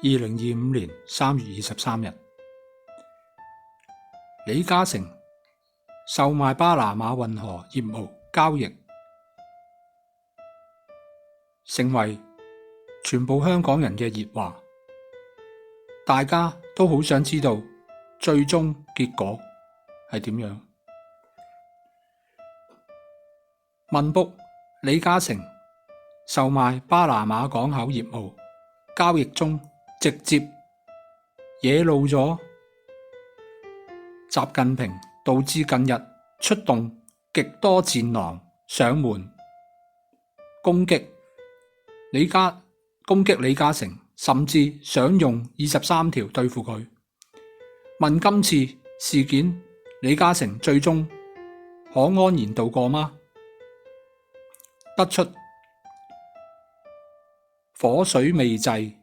2025年3月23日，李嘉誠售賣巴拿馬運河業務交易，成為全部香港人嘅熱話。大家都好想知道最終結果係點樣。文僕李嘉誠售賣巴拿馬港口業務交易中，直接惹怒咗習近平，導致近日出動極多戰狼上門攻擊李嘉誠，甚至想用23條對付佢。問今次事件李嘉誠最終可安然度過嗎？得出火水未濟，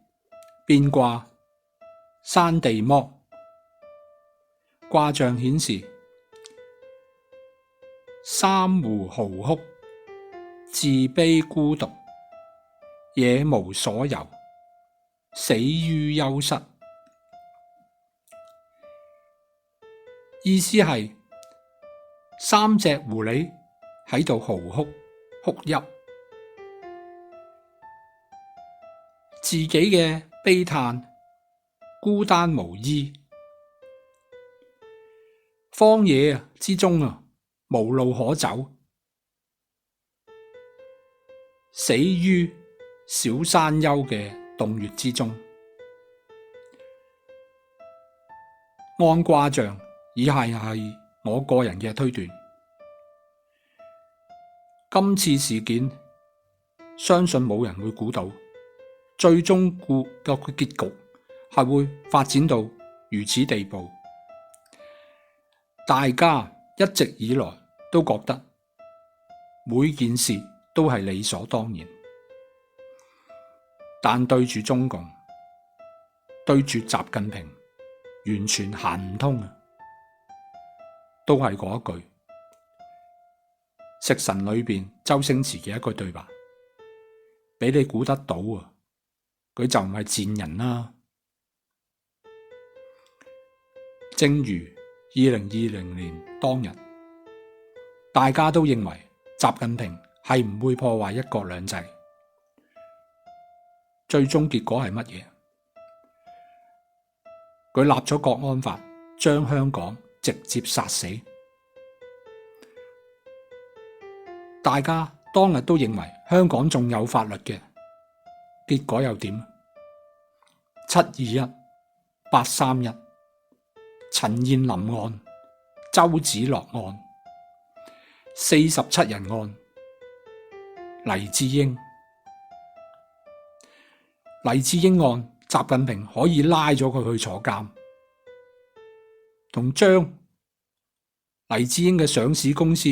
變卦山地剝。卦象顯示三湖嚎哭，自卑孤獨，野無所游，死於幽室。意思係三隻狐狸喺度嚎哭哭泣，自己嘅悲嘆，孤單無依，荒野之中無路可走，死於小山丘嘅洞穴之中。按卦象，以下係我個人嘅推斷。今次事件相信冇人會估到，最終嘅結局係會發展到如此地步。大家一直以來都覺得每件事都係理所當然，但對住中共，對住習近平，完全行唔通啊！都係嗰一句食神裏邊周星馳嘅一句對白，俾你估得到啊！佢就唔係賤人啦。正如2020年當日，大家都認為習近平係唔會破壞一國兩制，最終結果係乜嘢？佢立咗國安法，將香港直接殺死。大家當日都認為香港仲有法律嘅，結果又點？721、831、陳彥霖案、周梓樂案、47人案、黎智英案，習近平可以拉咗佢去坐監，同將黎智英嘅上市公司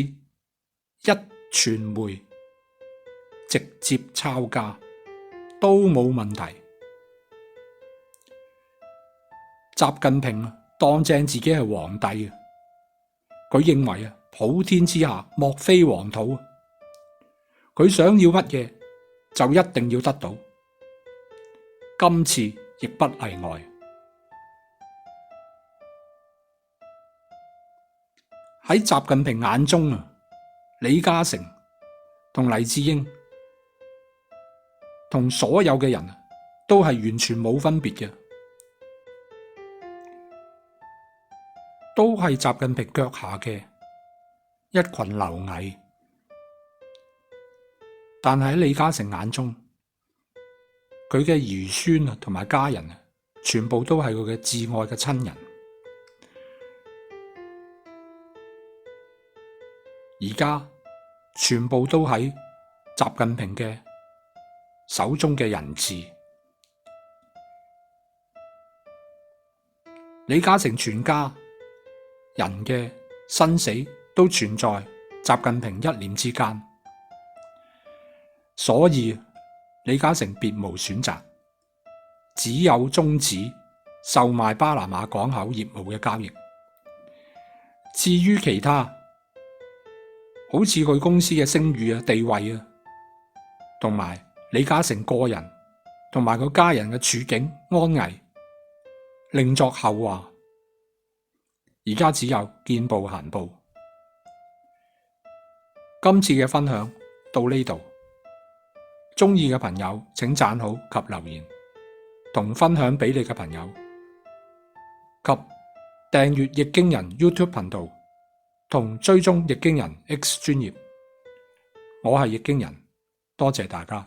壹傳媒直接抄家都冇問題。習近平當正自己係皇帝，佢認為普天之下莫非黃土，佢想要乜嘢就一定要得到。今次亦不例外。喺習近平眼中李嘉誠同黎智英同所有嘅人都係完全冇分別嘅，都係習近平腳下嘅一群螻蟻。但係喺李嘉誠眼中，佢嘅兒孫同埋家人全部都係佢嘅至愛嘅親人。而家全部都喺習近平嘅手中嘅人質。李嘉誠全家人嘅生死都存在習近平一念之間，所以李嘉誠別無選擇，只有終止售賣巴拿馬港口業務嘅交易。至於其他，好似佢公司嘅聲譽地位同埋李嘉誠個人同埋佢家人嘅處境安危，另作後話。而家只有見步行步。今次嘅分享到呢度，鍾意嘅朋友請讚好及留言，同分享俾你嘅朋友，及訂閱易經人 YouTube 頻道，同追蹤易經人 X 專頁。我係易經人，多謝大家。